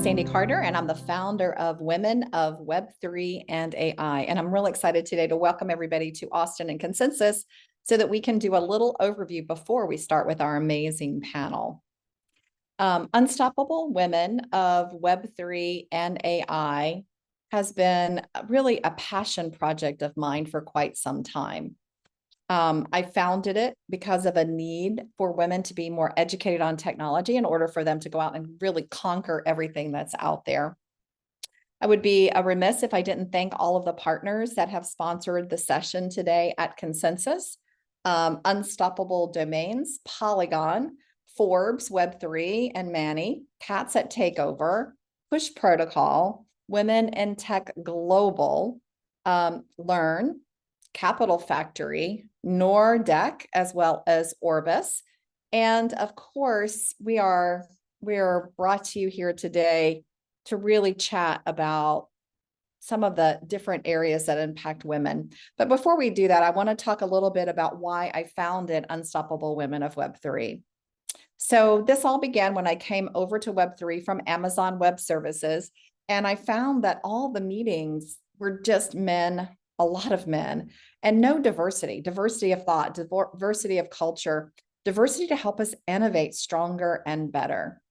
Sandy Carter, and I'm the founder of Women of Web3 and AI. And I'm really excited today to welcome everybody to Austin and Consensus so that we can do a little overview before we start with our amazing panel. Unstoppable Women of Web3 and AI has been really a passion project of mine for quite some time. I founded it because of a need for women to be more educated on technology in order for them to go out and really conquer everything that's out there. I would be remiss if I didn't thank all of the partners that have sponsored the session today at Consensus. Unstoppable Domains, Polygon, Forbes, Web3, and Manny, Cats at Takeover, Push Protocol, Women in Tech Global, Learn, Capital Factory, Nordeck, as well as Orbis. And of course, we are brought to you here today to really chat about some of the different areas that impact women. But before we do that, I want to talk a little bit about why I founded Unstoppable Women of Web3. So this all began when I came over to Web3 from Amazon Web Services, and I found that all the meetings were just men, a lot of men, and no diversity of thought, diversity of culture, diversity to help us innovate stronger and better.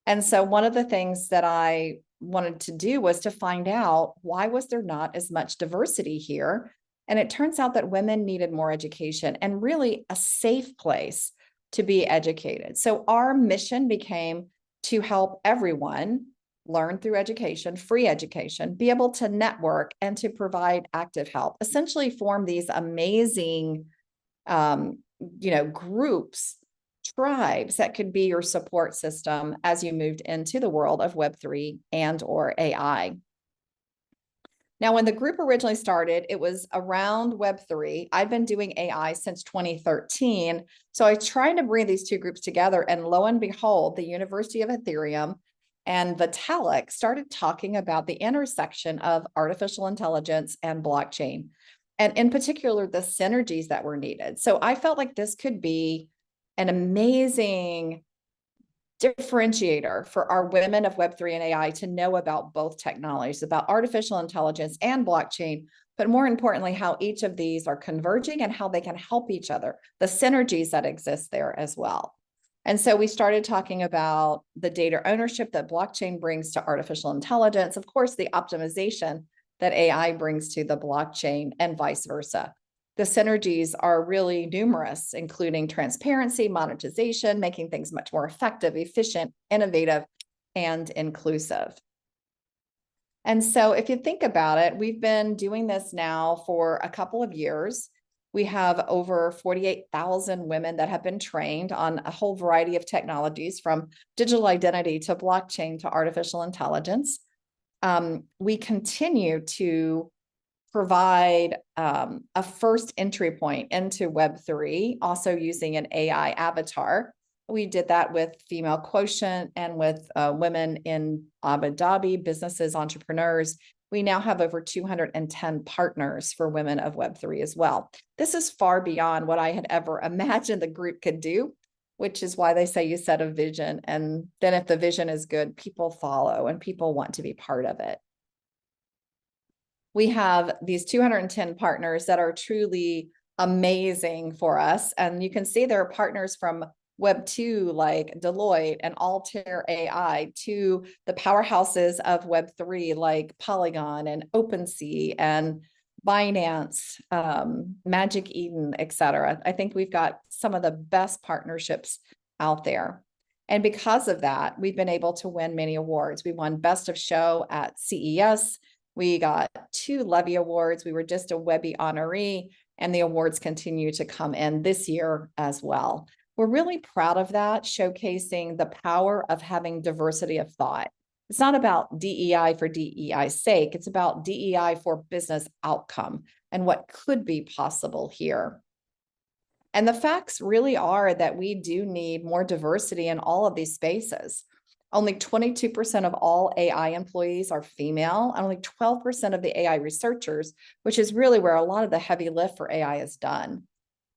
And so one of the things that I wanted to do was to find out, why was there not as much diversity here? And it turns out that women needed more education and really a safe place to be educated. So our mission became to help everyone learn through education, free education, be able to network and to provide active help, essentially form these amazing, groups, tribes that could be your support system as you moved into the world of Web3 and or AI. Now, when the group originally started, it was around Web3. I've been doing AI since 2013. So I tried to bring these two groups together, and lo and behold, the University of Ethereum and Vitalik started talking about the intersection of artificial intelligence and blockchain, and in particular, the synergies that were needed. So I felt like this could be an amazing differentiator for our women of Web3 and AI to know about both technologies, about artificial intelligence and blockchain, but more importantly, how each of these are converging and how they can help each other, the synergies that exist there as well. And so we started talking about the data ownership that blockchain brings to artificial intelligence, of course, the optimization that AI brings to the blockchain, and vice versa. The synergies are really numerous, including transparency, monetization, making things much more effective, efficient, innovative, and inclusive. And so if you think about it, we've been doing this now for a couple of years. We have over 48,000 women that have been trained on a whole variety of technologies, from digital identity to blockchain to artificial intelligence. We continue to provide a first entry point into Web3, also using an AI avatar. We did that with Female Quotient and with women in Abu Dhabi, businesses, entrepreneurs. We now have over 210 partners for Women of Web3 as well. This is far beyond what I had ever imagined the group could do, which is why they say you set a vision, and then if the vision is good, people follow and people want to be part of it. We have these 210 partners that are truly amazing for us. And you can see there are partners from Web2 like Deloitte and Altair AI, to the powerhouses of Web3 like Polygon and OpenSea and Binance, Magic Eden, et cetera. I think we've got some of the best partnerships out there. And because of that, we've been able to win many awards. We won Best of Show at CES. We got 2 Levy Awards. We were just a Webby honoree, and the awards continue to come in this year as well. We're really proud of that, showcasing the power of having diversity of thought. It's not about DEI for DEI's sake. It's about DEI for business outcome and what could be possible here. And the facts really are that we do need more diversity in all of these spaces. Only 22% of all AI employees are female, and only 12% of the AI researchers, which is really where a lot of the heavy lift for AI is done.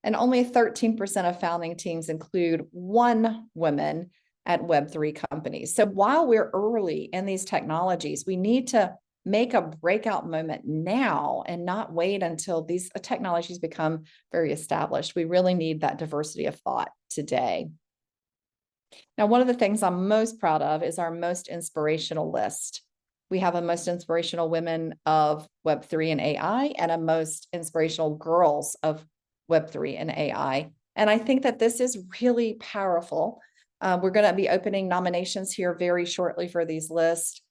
And only 13% of founding teams include one woman, at Web3 companies. So while we're early in these technologies, we need to make a breakout moment now and not wait until these technologies become very established. We really need that diversity of thought today. Now, one of the things I'm most proud of is our most inspirational list. We have a most inspirational women of Web3 and AI and a most inspirational girls of Web3 and AI. And I think that this is really powerful. We're going to be opening nominations here very shortly for these lists.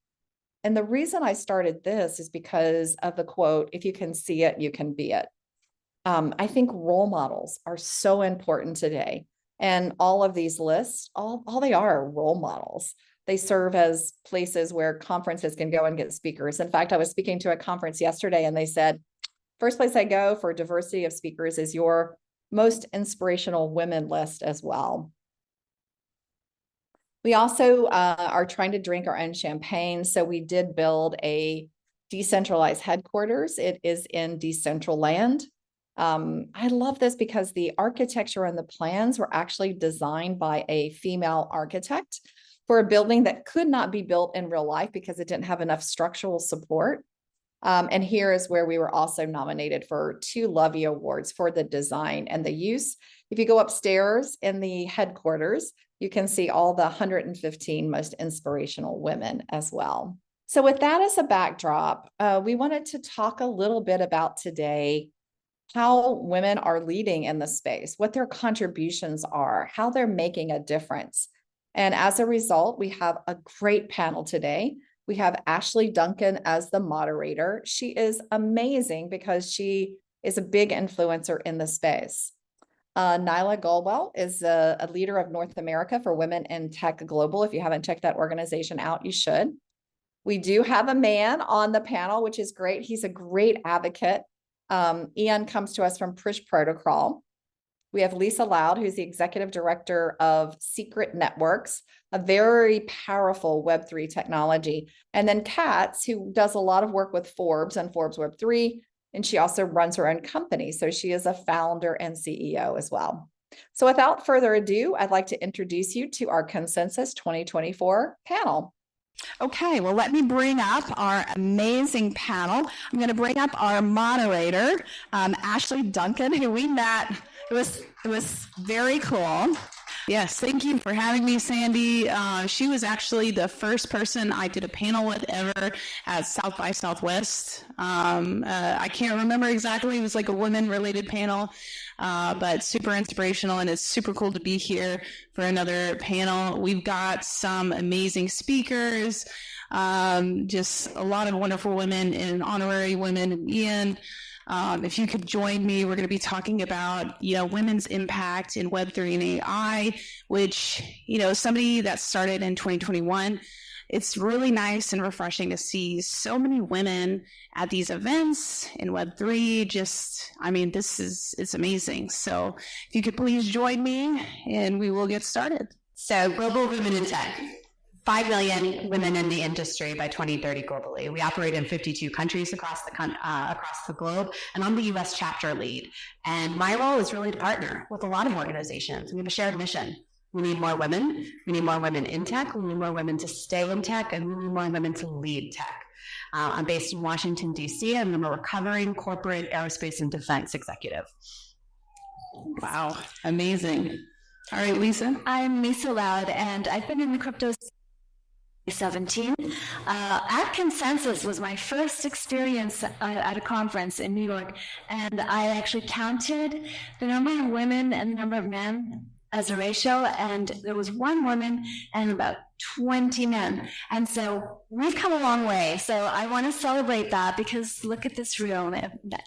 And the reason I started this is because of the quote, if you can see it, you can be it. I think role models are so important today. And all of these lists, all they are role models. They serve as places where conferences can go and get speakers. In fact, I was speaking to a conference yesterday and they said, first place I go for diversity of speakers is your most inspirational women list as well. We also are trying to drink our own champagne. So we did build a decentralized headquarters. It is in Decentraland. I love this because the architecture and the plans were actually designed by a female architect for a building that could not be built in real life because it didn't have enough structural support. And here is where we were also nominated for 2 Lovey Awards for the design and the use. If you go upstairs in the headquarters, you can see all the 115 most inspirational women as well. So with that as a backdrop, we wanted to talk a little bit about today how women are leading in the space, what their contributions are, how they're making a difference. And as a result, we have a great panel today. We have Ashley Duncan as the moderator. She is amazing because she is a big influencer in the space. Nyla Galwell is a leader of North America for Women in Tech Global. If you haven't checked that organization out, you should. We do have a man on the panel, which is great. He's a great advocate. Ian comes to us from Push Protocol. We have Lisa Loud, who's the executive director of Secret Networks, a very powerful Web3 technology. And then Katz, who does a lot of work with Forbes and Forbes Web3, and she also runs her own company. So she is a founder and CEO as well. So without further ado, I'd like to introduce you to our Consensus 2024 panel. Okay, well, let me bring up our amazing panel. I'm going to bring up our moderator, Ashley Duncan, who we met. It was very cool. Yes, thank you for having me, Sandy. She was actually the first person I did a panel with ever at South by Southwest. I can't remember exactly. It was like a women-related panel, but super inspirational, and it's super cool to be here for another panel. We've got some amazing speakers, just a lot of wonderful women and honorary women, and Ian. If you could join me, we're going to be talking about, women's impact in Web3 and AI, which, somebody that started in 2021, it's really nice and refreshing to see so many women at these events in Web3. It's amazing. So if you could please join me and we will get started. So Global Women in Tech. 5 million women in the industry by 2030 globally. We operate in 52 countries across the globe, and I'm the U.S. chapter lead. And my role is really to partner with a lot of organizations. We have a shared mission. We need more women. We need more women in tech. We need more women to stay in tech, and we need more women to lead tech. I'm based in Washington, D.C., and I'm a recovering corporate aerospace and defense executive. Wow, amazing. All right, Lisa. I'm Lisa Loud, and I've been in the crypto 17. At Consensus was my first experience at a conference in New York, and I actually counted the number of women and the number of men as a ratio, and there was 1 woman and about 20 men. And so we've come a long way. So I want to celebrate that because look at this room.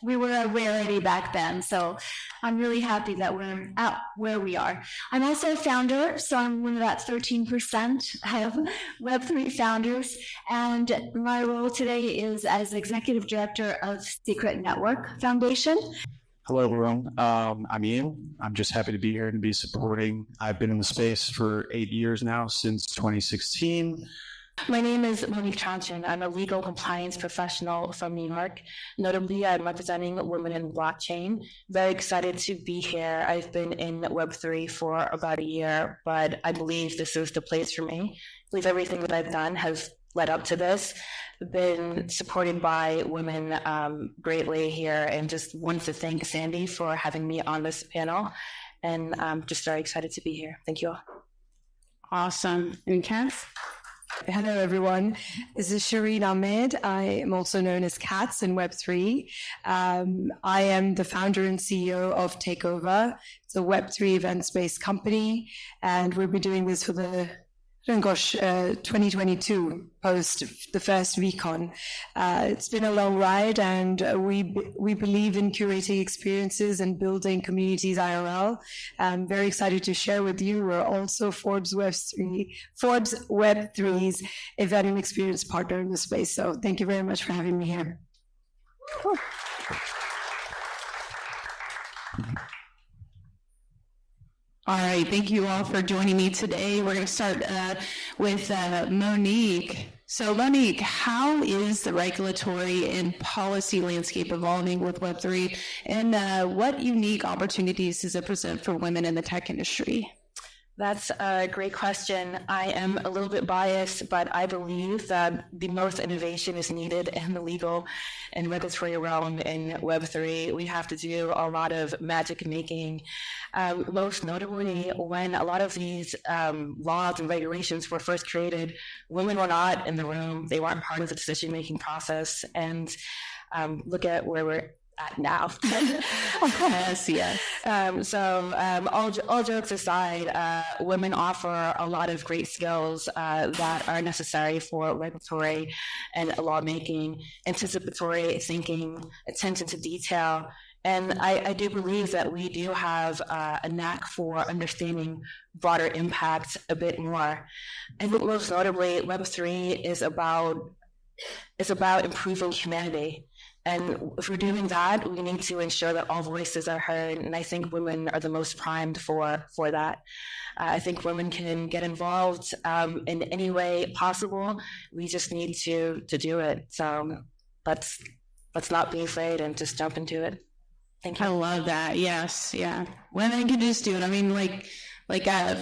We were a rarity back then. So I'm really happy that we're out where we are. I'm also a founder, so I'm one of that 13% of Web3 founders. And my role today is as executive director of Secret Network Foundation. Hello, everyone. I'm Ian. I'm just happy to be here and be supporting. I've been in the space for 8 years now, since 2016. My name is Monique Chanchin. I'm a legal compliance professional from New York. Notably, I'm representing women in blockchain. Very excited to be here. I've been in Web3 for about a year, but I believe this is the place for me. I believe everything that I've done has led up to this. Been supported by women greatly here, and just wanted to thank Sandy for having me on this panel. And I'm just very excited to be here. Thank you all. Awesome. And Cass? Hello, everyone. This is Shireen Ahmed. I am also known as Cats in Web3. I am the founder and CEO of Takeover. It's a Web3 events-based company, and we've been doing this for 2022, post the first VCon. It's been a long ride, and we believe in curating experiences and building communities IRL. I'm very excited to share with you. We're also Forbes Web3's event and experience partner in the space. So thank you very much for having me here. Cool. All right, thank you all for joining me today. We're going to start with Monique. So Monique, how is the regulatory and policy landscape evolving with Web3, and what unique opportunities does it present for women in the tech industry? That's a great question. I am a little bit biased, but I believe that the most innovation is needed in the legal and regulatory realm in Web3. We have to do a lot of magic making. Most notably, when a lot of these laws and regulations were first created, women were not in the room. They weren't part of the decision-making process. And look at where we're at now. Yes. All jokes aside, women offer a lot of great skills that are necessary for regulatory and lawmaking, anticipatory thinking, attention to detail. And I do believe that we do have a knack for understanding broader impact a bit more. I think most notably, Web3 is about improving humanity. And if we're doing that, we need to ensure that all voices are heard. And I think women are the most primed for that. I think women can get involved in any way possible. We just need to do it. So let's not be afraid and just jump into it. Thank you. I love that. Yes. Yeah. Women can just do it. I mean,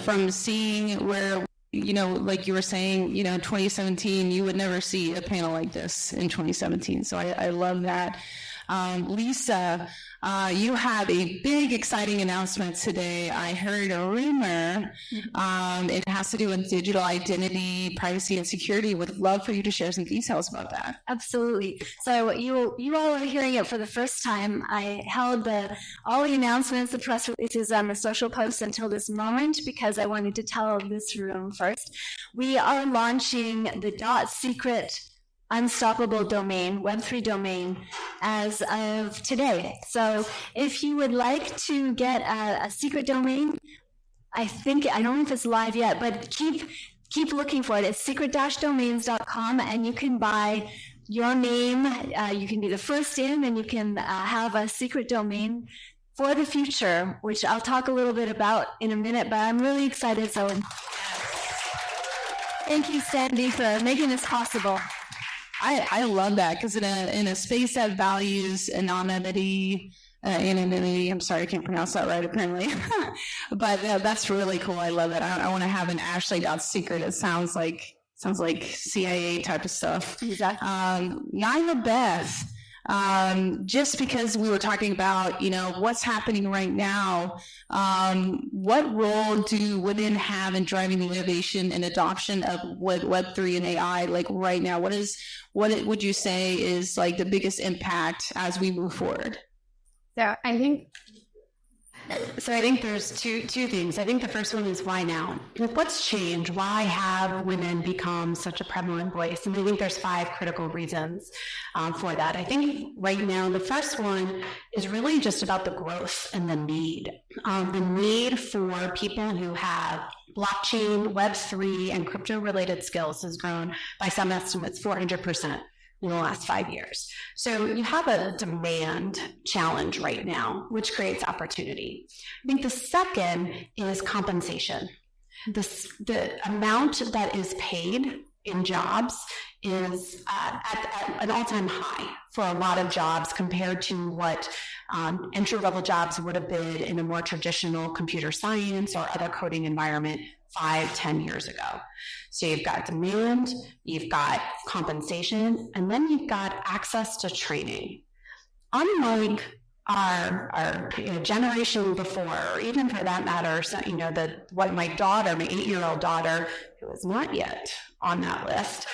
from seeing where, like you were saying, 2017, you would never see a panel like this in 2017. So I love that. Lisa, you have a big, exciting announcement today. I heard a rumor. It has to do with digital identity, privacy, and security. Would love for you to share some details about that. Absolutely. So you all are hearing it for the first time. I held all the announcements, the press releases, and the social posts until this moment because I wanted to tell this room first. We are launching the .secret unstoppable domain, Web3 domain, as of today. So if you would like to get a secret domain, I don't know if it's live yet, but keep looking for it. It's secret-domains.com, and you can buy your name. You can be the first in, and you can have a secret domain for the future, which I'll talk a little bit about in a minute, but I'm really excited. So thank you, Sandy, for making this possible. I love that because in a space that values anonymity, I'm sorry, I can't pronounce that right apparently, but that's really cool. I love it. I want to have an Ashley.secret. It sounds like CIA type of stuff. Exactly. Nyla Beth, just because we were talking about, what's happening right now, what role do women have in driving the innovation and adoption of Web3 and AI? Like right now, what would you say is like the biggest impact as we move forward? So I think there's two things. I think the first one is why now? What's changed? Why have women become such a prevalent voice? And I think there's 5 critical reasons for that. I think right now, the first one is really just about the growth and the need. The need for people who have blockchain, Web3, and crypto-related skills has grown by some estimates 400%. In the last 5 years. So you have a demand challenge right now, which creates opportunity. I think the second is compensation. The amount that is paid in jobs is at an all-time high for a lot of jobs compared to what entry-level jobs would have been in a more traditional computer science or other coding environment 5-10 years ago. So you've got demand, you've got compensation, and then you've got access to training. Unlike our generation before, or even for that matter, what my 8-year-old daughter, who is not yet on that list,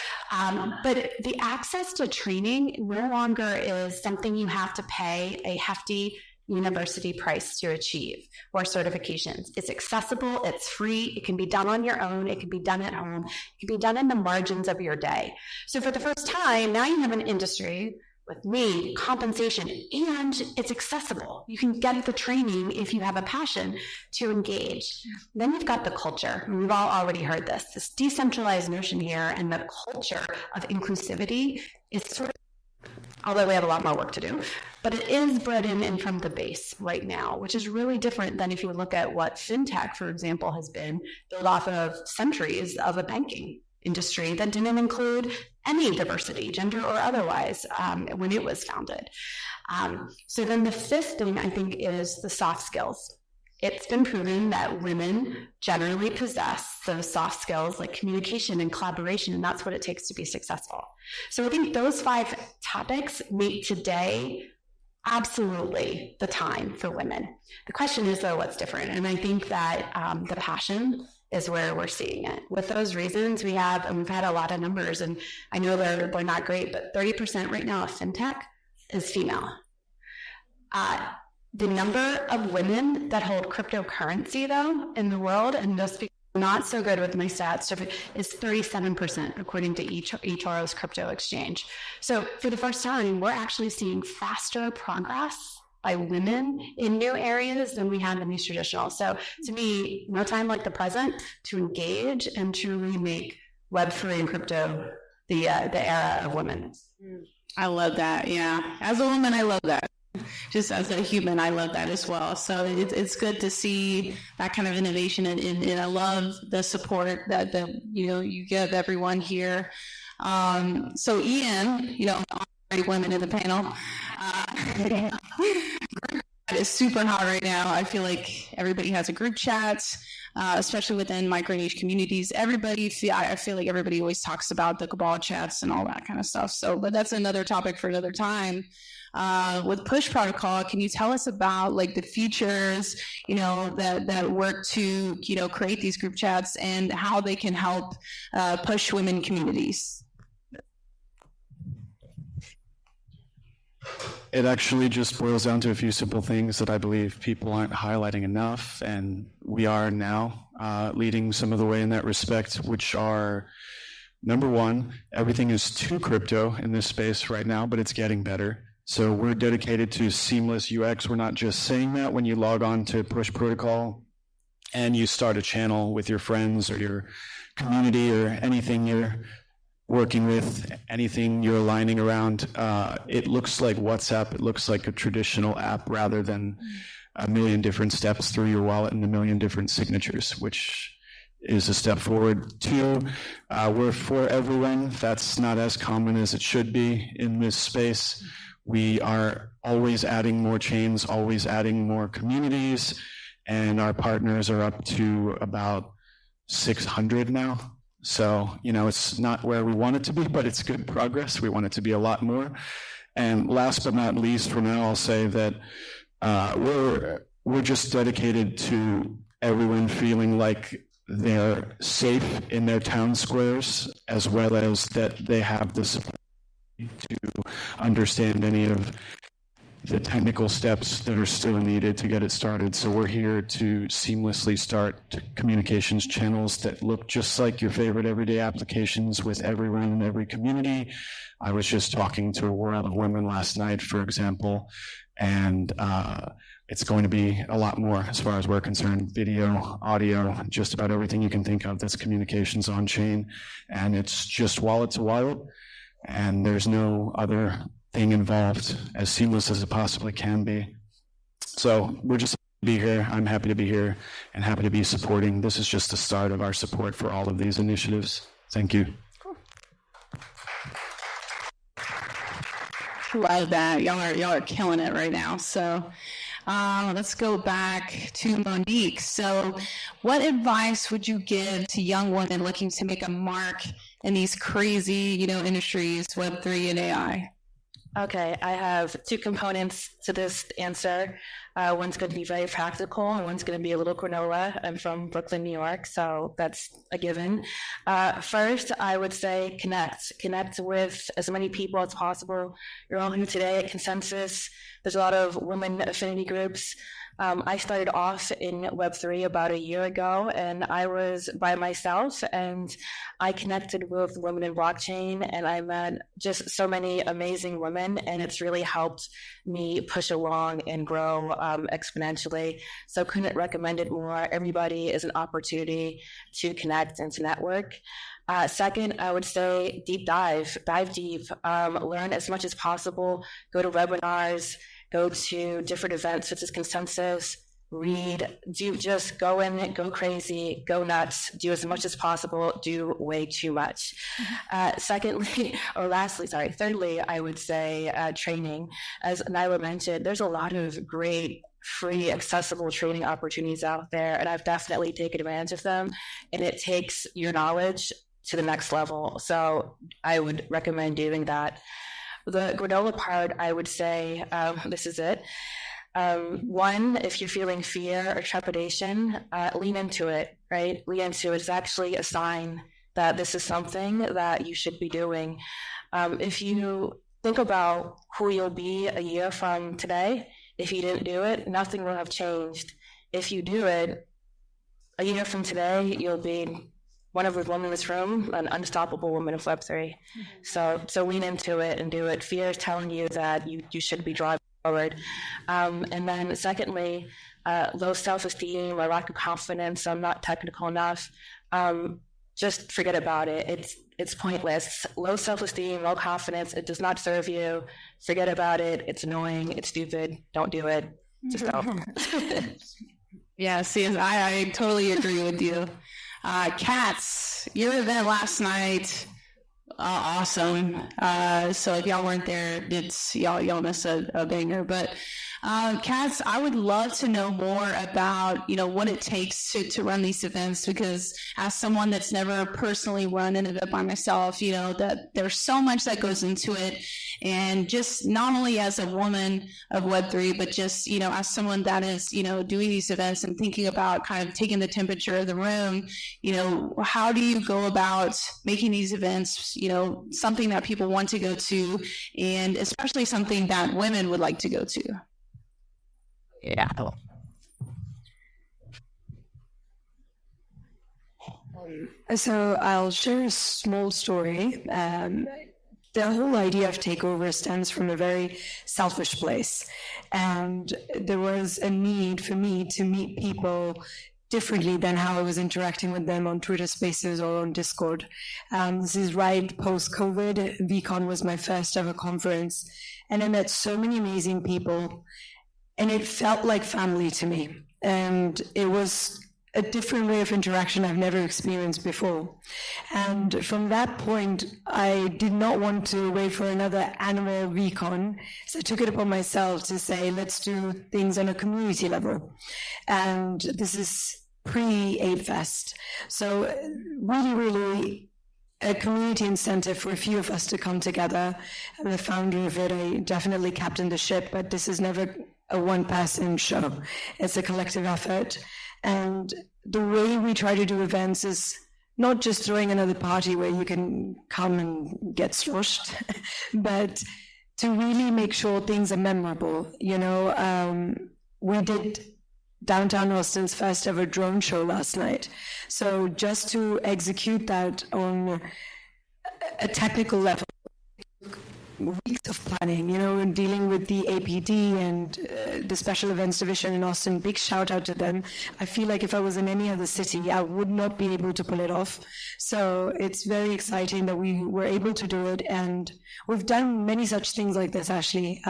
but the access to training no longer is something you have to pay a hefty university price to achieve, or certifications. It's accessible, it's free, it can be done on your own, it can be done at home, it can be done in the margins of your day. So for the first time, now you have an industry with need, compensation, and it's accessible. You can get the training if you have a passion to engage. Then you've got the culture. We've all already heard this decentralized notion here, and the culture of inclusivity is sort of, although we have a lot more work to do, but it is bred in from the base right now, which is really different than if you look at what fintech, for example, has been built off of centuries of a banking industry that didn't include any diversity, gender or otherwise, when it was founded. So then the fifth thing, I think, is the soft skills. It's been proven that women generally possess those soft skills like communication and collaboration, and that's what it takes to be successful. So I think those 5 topics make today absolutely the time for women. The question is, though, what's different? And I think that the passion is where we're seeing it. With those reasons, we've had a lot of numbers, and I know they're not great, but 30% right now of fintech is female. The number of women that hold cryptocurrency, though, in the world, and just not so good with my stats, is 37%, according to eToro's crypto exchange. So for the first time, we're actually seeing faster progress by women in new areas than we have in these traditional. So to me, no time like the present to engage and truly make Web3 and crypto the era of women. I love that. Yeah. As a woman, I love that. Just as a human, I love that as well. So it's good to see that kind of innovation, and I love the support that you give everyone here. So Ian, great women in the panel. It's super hot right now. I feel like everybody has a group chat, especially within micro niche communities. I feel like everybody always talks about the cabal chats and all that kind of stuff. So, but that's another topic for another time. With Push Protocol, can you tell us about like the features, that work to, create these group chats and how they can help push women communities? It actually just boils down to a few simple things that I believe people aren't highlighting enough, and we are now leading some of the way in that respect, which are, number one, everything is too crypto in this space right now, but it's getting better. So we're dedicated to seamless UX. We're not just saying that when you log on to Push Protocol and you start a channel with your friends or your community or anything you're working with, anything you're aligning around. It looks like WhatsApp. It looks like a traditional app rather than a million different steps through your wallet and a million different signatures, which is a step forward. 2, we're for everyone. That's not as common as it should be in this space. We are always adding more chains, always adding more communities, and our partners are up to about 600 now. So, it's not where we want it to be, but it's good progress. We want it to be a lot more. And last but not least, for now, I'll say that we're just dedicated to everyone feeling like they're safe in their town squares, as well as that they have the support to understand any of the technical steps that are still needed to get it started. So we're here to seamlessly start communications channels that look just like your favorite everyday applications with everyone in every community. I was just talking to a World of Women last night, for example, and it's going to be a lot more as far as we're concerned. Video, audio, just about everything you can think of that's communications on chain. And it's just wallet to wallet. And there's no other thing involved, as seamless as it possibly can be. So we're just happy to be here. I'm happy to be here and happy to be supporting. This is just the start of our support for all of these initiatives. Thank you. Cool. Love that. Y'all are killing it right now. So let's go back to Monique. So what advice would you give to young women looking to make a mark in these crazy, industries, Web3 and AI? Okay, I have two components to this answer. One's going to be very practical, and one's going to be a little granola. I'm from Brooklyn, New York, so that's a given. First, I would say connect with as many people as possible. You're all here today at Consensus. There's a lot of women affinity groups. I started off in Web3 about a year ago, and I was by myself, and I connected with women in blockchain, and I met just so many amazing women, and it's really helped me push along and grow exponentially. So couldn't recommend it more. Everybody is an opportunity to connect and to network. Second, I would say dive deep, learn as much as possible, go to webinars, go to different events such as Consensus, read, just go in, go crazy, go nuts, do as much as possible, do way too much. Thirdly, I would say training. As Nyla mentioned, there's a lot of great free, accessible training opportunities out there, and I've definitely taken advantage of them, and it takes your knowledge to the next level. So I would recommend doing that. The granola part, I would say, this is it. One, if you're feeling fear or trepidation, lean into it, right? Lean into it. It's actually a sign that this is something that you should be doing. If you think about who you'll be a year from today, if you didn't do it, nothing will have changed. If you do it, a year from today, you'll be one of the women in this room, an unstoppable woman of Web3. So lean into it and do it. Fear is telling you that you should be driving forward. And then secondly, low self-esteem or lack of confidence, I'm not technical enough. Just forget about it. It's pointless. Low self-esteem, low confidence, it does not serve you. Forget about it. It's annoying. It's stupid. Don't do it. Just don't. Yeah, see, I totally agree with you. Katz, your event last night, awesome. So if y'all weren't there, y'all missed a banger. But Katz, I would love to know more about what it takes to run these events, because as someone that's never personally run an event by myself, that there's so much that goes into it, and just not only as a woman of Web3, but just as someone that is doing these events and thinking about kind of taking the temperature of the room. How do you go about making these events something that people want to go to, and especially something that women would like to go to? Yeah. So I'll share a small story. The whole idea of takeover stems from a very selfish place. And there was a need for me to meet people differently than how I was interacting with them on Twitter Spaces or on Discord. This is right post-COVID. VCon was my first ever conference. And I met so many amazing people. And it felt like family to me. And it was a different way of interaction I've never experienced before. And from that point, I did not want to wait for another annual VCon. So I took it upon myself to say, let's do things on a community level. And this is pre-ApeFest. So really a community incentive for a few of us to come together. I'm the founder of it. I definitely captained the ship, but this is never a one-person show. It's a collective effort. And the way we try to do events is not just throwing another party where you can come and get sloshed, but to really make sure things are memorable. We did downtown Austin's first ever drone show last night. So just to execute that on a technical level, weeks of planning, and dealing with the APD and the Special Events Division in Austin. Big shout out to them. I feel like if I was in any other city, I would not be able to pull it off. So it's very exciting that we were able to do it. And we've done many such things like this, actually.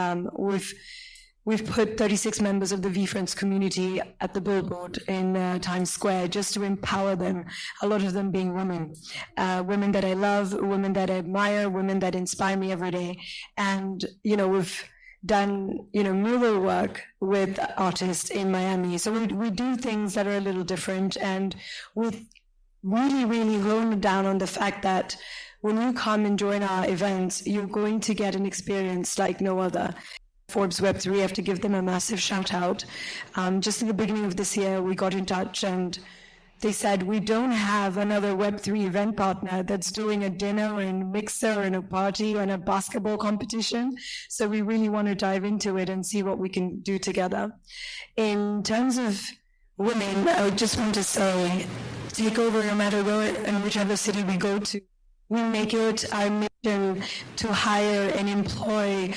we've put 36 members of the VFriends community at the billboard in Times Square just to empower them, a lot of them being women. Women that I love, women that I admire, women that inspire me every day. And, we've done, mural work with artists in Miami. So we do things that are a little different. And we've really, really honed down on the fact that when you come and join our events, you're going to get an experience like no other. Forbes Web3, I have to give them a massive shout out. Just in the beginning of this year, we got in touch and they said, we don't have another Web3 event partner that's doing a dinner and mixer and a party and a basketball competition. So we really want to dive into it and see what we can do together. In terms of women, I just want to say, take over no matter where and whichever city we go to. We make it our mission to hire and employ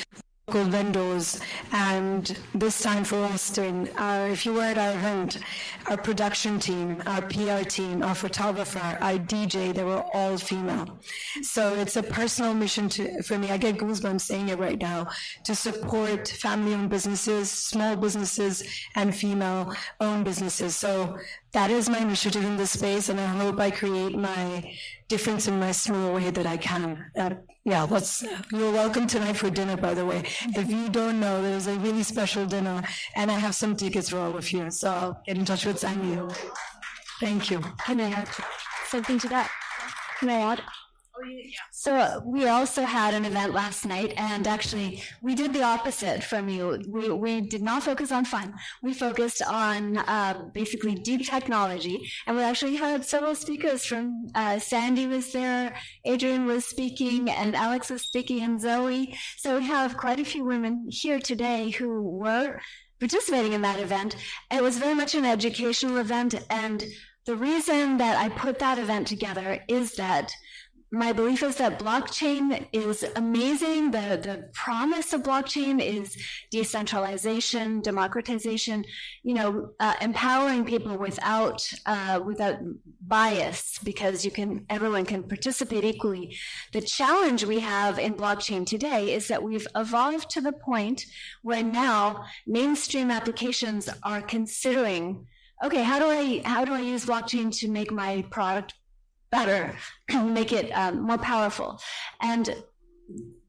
local vendors, and this time for Austin, if you were at our event, our production team, our PR team, our photographer, our DJ, they were all female. So it's a personal mission for me, I get goosebumps saying it right now, to support family-owned businesses, small businesses, and female-owned businesses. So that is my initiative in this space, and I hope I create my difference in my small way that I can. You're welcome tonight for dinner, by the way. If you don't know, there's a really special dinner, and I have some tickets for all of you, so I'll get in touch with Sandy. Thank you. Can I add something to that? Can I add? So we also had an event last night, and actually we did the opposite from you. We did not focus on fun. We focused on basically deep technology, and we actually had several speakers from Sandy was there, Adrian was speaking, and Alex was speaking, and Zoe. So we have quite a few women here today who were participating in that event. It was very much an educational event, and the reason that I put that event together is that my belief is that blockchain is amazing. The promise of blockchain is decentralization, democratization, empowering people without bias, because everyone can participate equally. The challenge we have in blockchain today is that we've evolved to the point where now mainstream applications are considering, okay, how do I use blockchain to make my product better, make it more powerful? And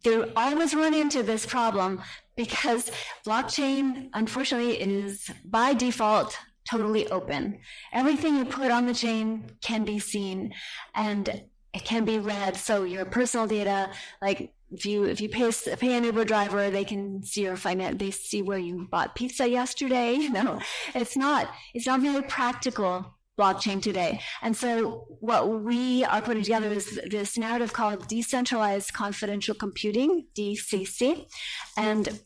they always run into this problem because blockchain, unfortunately, is by default totally open. Everything you put on the chain can be seen and it can be read. So your personal data, like if you pay an Uber driver, they can see your finance. They see where you bought pizza yesterday. No, it's not very practical, blockchain today. And so what we are putting together is this narrative called Decentralized Confidential Computing, DCC. And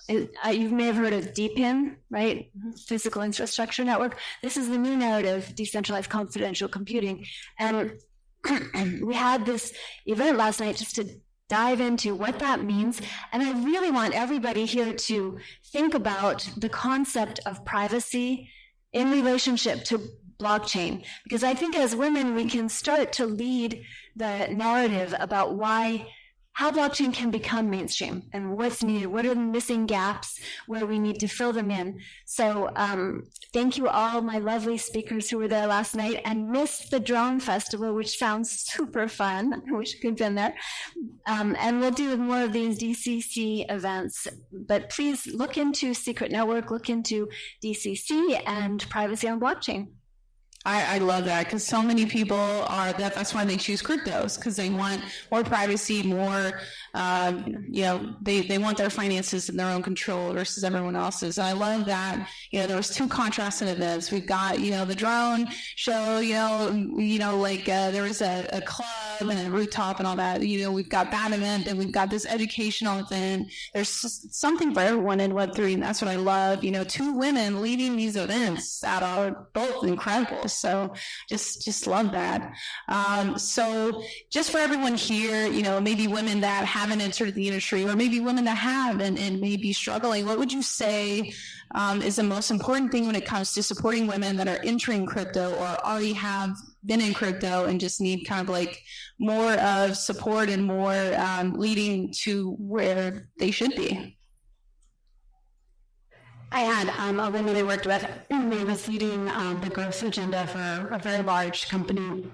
you may have heard of DPIN, right? Physical Infrastructure Network. This is the new narrative, Decentralized Confidential Computing. And we had this event last night just to dive into what that means. And I really want everybody here to think about the concept of privacy in relationship to blockchain, because I think as women, we can start to lead the narrative about how blockchain can become mainstream and what's needed, what are the missing gaps where we need to fill them in. So thank you all, my lovely speakers who were there last night and missed the drone festival, which sounds super fun. I wish I could have been there. And we'll do more of these DCC events, but please look into Secret Network, look into DCC and privacy on blockchain. I love that, because so many people that's why they choose cryptos, because they want more privacy, more, they want their finances in their own control versus everyone else's. And I love that, there was two contrasting events. We've got, the drone show, there was a club and a rooftop and all that, we've got that event and we've got this educational event. There's something for everyone in Web3, and that's what I love. Two women leading these events that are both incredible. So just love that. So just for everyone here, maybe women that haven't entered the industry, or maybe women that have and may be struggling, what would you say is the most important thing when it comes to supporting women that are entering crypto or already have been in crypto and just need kind of like more of support and more leading to where they should be? I had a woman I worked with who was leading the growth agenda for a very large company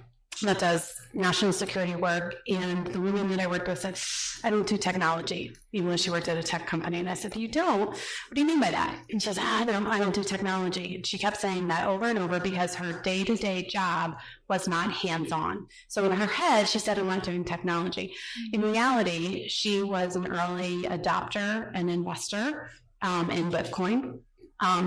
that does national security work. And the woman that I worked with said, I don't do technology, even though she worked at a tech company. And I said, you don't? What do you mean by that? And she says, I don't do technology. And she kept saying that over and over because her day-to-day job was not hands-on. So in her head, she said, I'm not doing technology. In reality, she was an early adopter and investor in Bitcoin.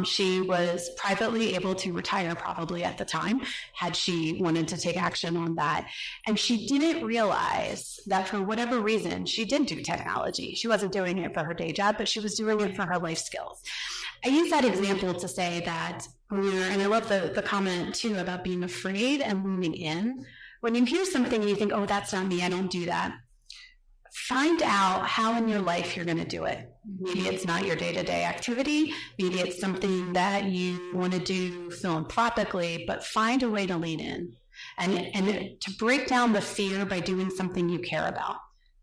She was privately able to retire probably at the time had she wanted to take action on that. And she didn't realize that for whatever reason, she did do technology. She wasn't doing it for her day job, but she was doing it for her life skills. I use that example to say that, and I love the comment too about being afraid and moving in. When you hear something and you think, oh, that's not me, I don't do that. Find out how in your life you're going to do it. Maybe it's not your day-to-day activity. Maybe it's something that you want to do philanthropically, but find a way to lean in and to break down the fear by doing something you care about.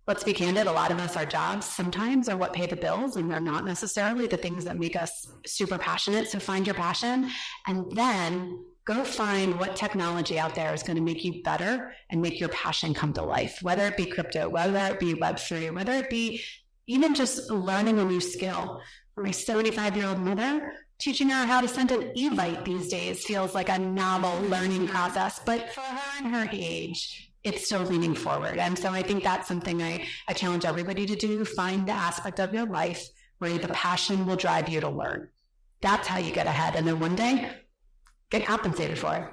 Let's be candid, a lot of us, our jobs sometimes are what pay the bills, and they're not necessarily the things that make us super passionate. So find your passion and then go find what technology out there is going to make you better and make your passion come to life, whether it be crypto, whether it be Web3, whether it be even just learning a new skill. For my 75-year-old mother, teaching her how to send an e-vite these days feels like a novel learning process, but for her and her age, it's still leaning forward. And so I think that's something I challenge everybody to do. Find the aspect of your life where the passion will drive you to learn. That's how you get ahead. And then one day, get compensated for it.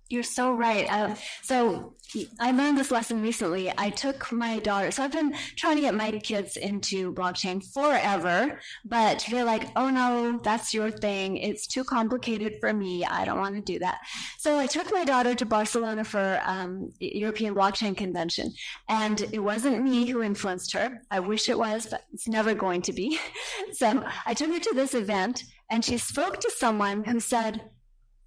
You're so right. So I learned this lesson recently. I took my daughter. So I've been trying to get my kids into blockchain forever, but they're like, oh no, that's your thing. It's too complicated for me. I don't want to do that. So I took my daughter to Barcelona for European Blockchain Convention. And it wasn't me who influenced her. I wish it was, but it's never going to be. So I took her to this event and she spoke to someone who said,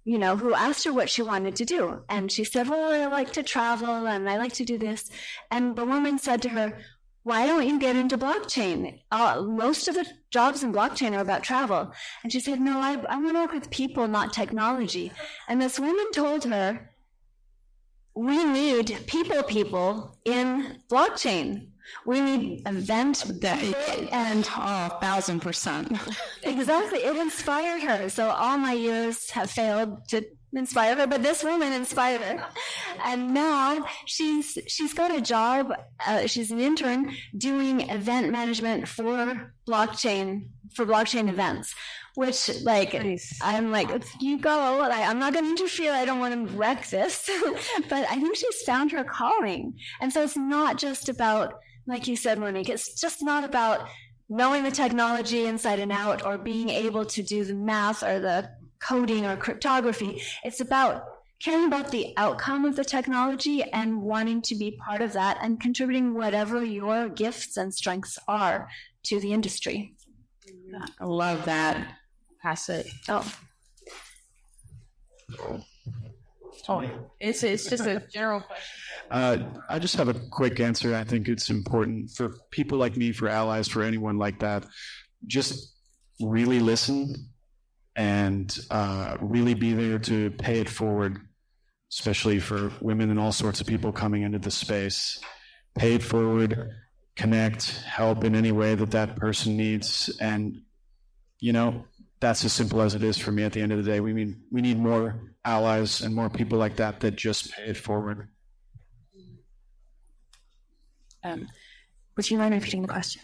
who asked her what she wanted to do. And she said, well, I like to travel and I like to do this. And the woman said to her, why don't you get into blockchain? Most of the jobs in blockchain are about travel. And she said, no, I want to work with people, not technology. And this woman told her, we need people in blockchain. We need event and 1,000%. Exactly. It inspired her. So all my years have failed to inspire her, but this woman inspired her. And now she's got a job. She's an intern doing event management for blockchain events, which I'm like, you go. I'm not going to interfere. I don't want to wreck this. But I think she's found her calling. And so it's not just about, like you said, Monique, it's just not about knowing the technology inside and out or being able to do the math or the coding or cryptography. It's about caring about the outcome of the technology and wanting to be part of that and contributing whatever your gifts and strengths are to the industry. I love that. Pass it. It's just a general question. I just have a quick answer. I think it's important for people like me, for allies, for anyone like that. Just really listen and really be there to pay it forward, especially for women and all sorts of people coming into the space. Pay it forward, connect, help in any way that person needs. And, that's as simple as it is for me at the end of the day. We need more allies and more people like that just pay it forward. Would you mind repeating the question?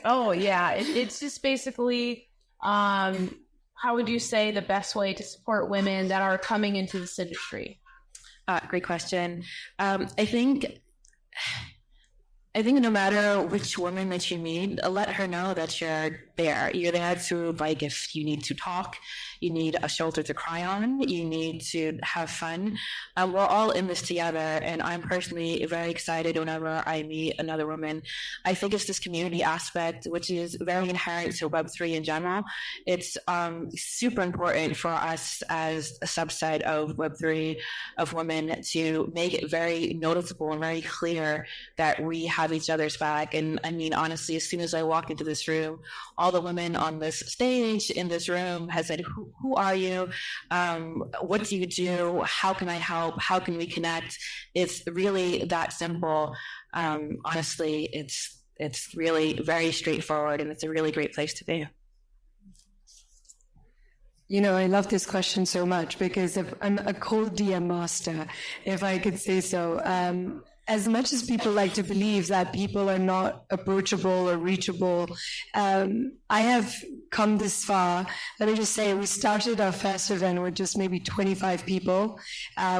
Oh, yeah. It's just basically, how would you say the best way to support women that are coming into this industry? Great question. I think no matter which woman that you meet, let her know that you're there. You're there to, if you need to talk, You need a shoulder to cry on. You need to have fun. We're all in this together, and I'm personally very excited whenever I meet another woman. I think it's this community aspect, which is very inherent to Web3 in general. It's super important for us as a subset of Web3 of women to make it very noticeable and very clear that we have each other's back. And I mean, honestly, as soon as I walk into this room, all the women on this stage in this room has said, who are you? What do you do? How can I help? How can we connect? It's really that simple. Honestly, it's really very straightforward, and it's a really great place to be. You know, I love this question so much because I'm a cold DM master, if I could say so. As much as people like to believe that people are not approachable or reachable, I have come this far. Let me just say, we started our first event with just maybe 25 people.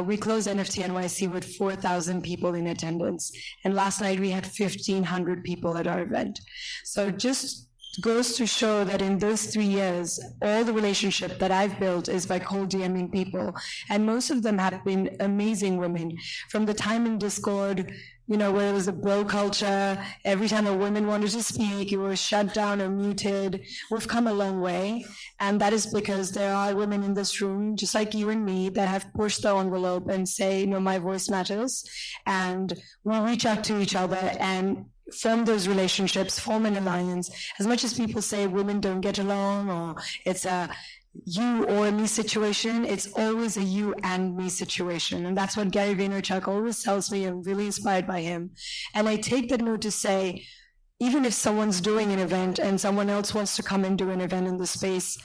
We closed NFT NYC with 4,000 people in attendance. And last night we had 1,500 people at our event. So just goes to show that in those 3 years, all the relationship that I've built is by cold DMing people. And most of them have been amazing women. From the time in Discord, you know, where it was a bro culture, every time a woman wanted to speak, you were shut down or muted. We've come a long way. And that is because there are women in this room, just like you and me, that have pushed the envelope and say, no, my voice matters. And we'll reach out to each other and from those relationships, form an alliance. As much as people say women don't get along or it's a you or me situation, it's always a you and me situation. And that's what Gary Vaynerchuk always tells me. I'm really inspired by him. And I take that note to say, even if someone's doing an event and someone else wants to come and do an event in the space,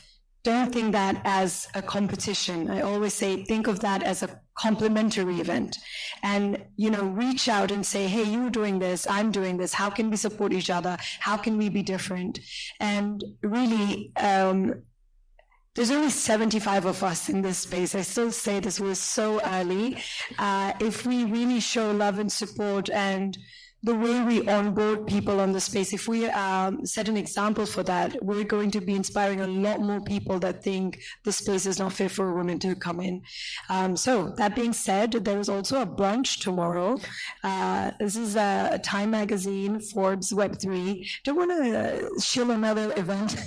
don't think that as a competition. I always say, think of that as a complementary event and, you know, reach out and say, hey, you're doing this, I'm doing this. How can we support each other? How can we be different? And really, there's only 75 of us in this space. I still say this was so early. If we really show love and support and the way we onboard people on the space, if we set an example for that, we're going to be inspiring a lot more people that think the space is not fit for a woman to come in. So that being said, there is also a brunch tomorrow. This is a Time Magazine, Forbes, Web3. Don't want to shill another event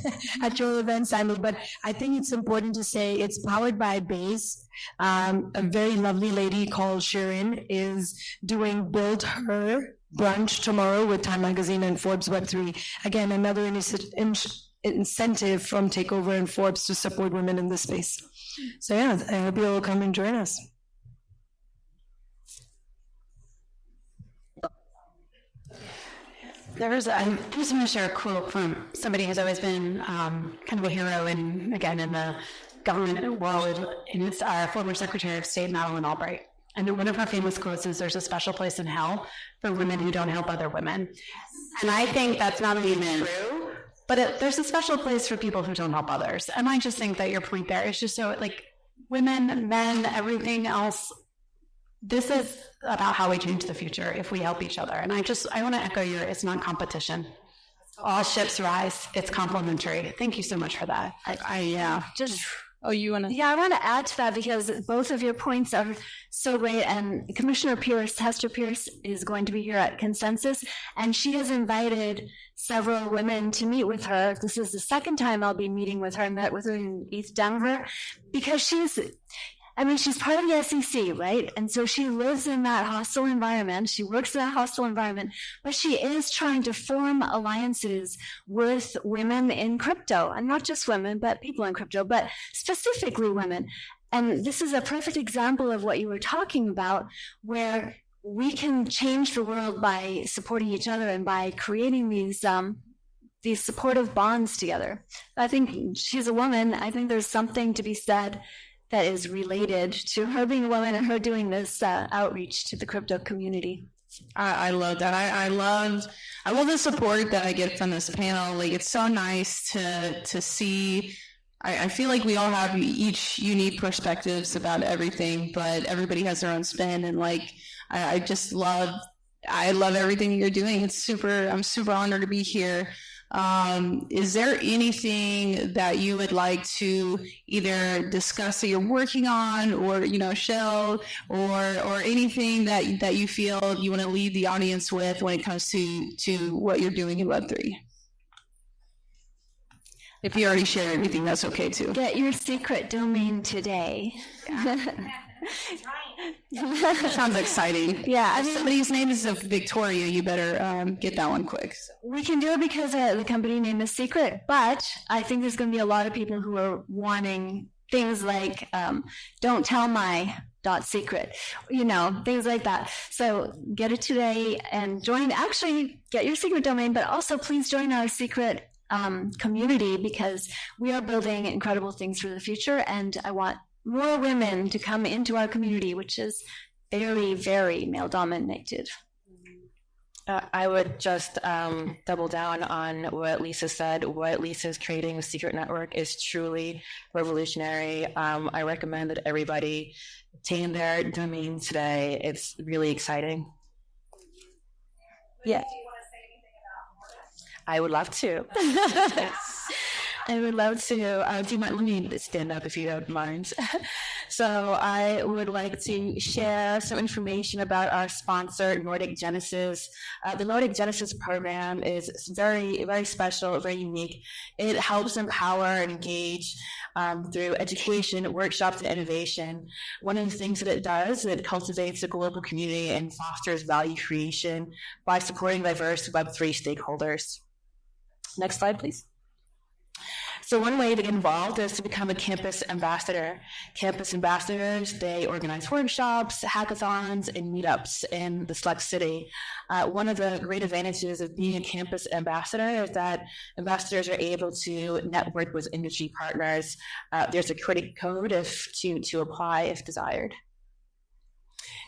at your event, Simon, but I think it's important to say it's powered by Base. A very lovely lady called Shirin is doing Build Her brunch tomorrow with Time Magazine and Forbes Web3. Again, another incentive from Takeover and Forbes to support women in this space. So yeah, I hope you'll come and join us. I just want to share a quote from somebody who's always been kind of a hero in the government world, and it's our former Secretary of State, Madeleine Albright. And one of her famous quotes is, there's a special place in hell for women who don't help other women. And I think that's not only true, but there's a special place for people who don't help others. And I just think that your point there is just so, like, women, men, everything else, this is about how we change the future if we help each other. And I want to echo it's not competition. All ships rise. It's complementary. Thank you so much for that. Oh, you want to? Yeah, I want to add to that because both of your points are so great. And Commissioner Pierce, Hester Pierce, is going to be here at Consensus, and she has invited several women to meet with her. This is the second time I'll be meeting with her. I met with her in East Denver because she's part of the SEC, right? And so she lives in that hostile environment. She works in that hostile environment, but she is trying to form alliances with women in crypto, and not just women, but people in crypto, but specifically women. And this is a perfect example of what you were talking about, where we can change the world by supporting each other and by creating these supportive bonds together. I think she's a woman. I think there's something to be said that is related to her being a woman and her doing this outreach to the crypto community. I love that. I love the support that I get from this panel. Like, it's so nice to see. I feel like we all have each unique perspectives about everything, but everybody has their own spin. And like, I love everything you're doing. I'm super honored to be here. Is there anything that you would like to either discuss that you're working on, or share, or anything that you feel you want to leave the audience with when it comes to what you're doing in Web3? If you already shared anything, that's okay too. Get your secret domain today. Sounds exciting. Yeah, I If mean, somebody's name is Victoria, you better get that one quick. we can do it because the company name is secret, but I think there's going to be a lot of people who are wanting things like don't tell my .secret, things like that. So get it today and get your secret domain, but also please join our secret community, because we are building incredible things for the future, and I want more women to come into our community, which is very, very male dominated. I would just double down on what Lisa said. What Lisa's creating with Secret Network is truly revolutionary. I recommend that everybody obtain their domain today. It's really exciting. Yeah. I would love to. I would love to. Do you mind? Let me stand up if you don't mind. So I would like to share some information about our sponsor, Nordic Genesis. The Nordic Genesis program is very, very special, very unique. It helps empower and engage through education, workshops, and innovation. One of the things that it does, it cultivates a global community and fosters value creation by supporting diverse Web3 stakeholders. Next slide, please. So one way to get involved is to become a campus ambassador. Campus ambassadors, they organize workshops, hackathons, and meetups in the select city. One of the great advantages of being a campus ambassador is that ambassadors are able to network with industry partners. There's a credit code to apply if desired.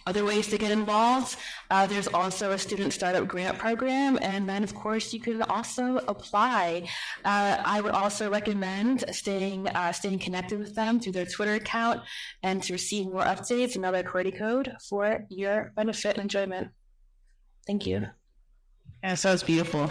Other ways to get involved, there's also a student startup grant program, and then of course you can also apply. I would also recommend staying connected with them through their Twitter account and to receive more updates, another credit code for your benefit and enjoyment. Thank you. Yeah, sounds beautiful.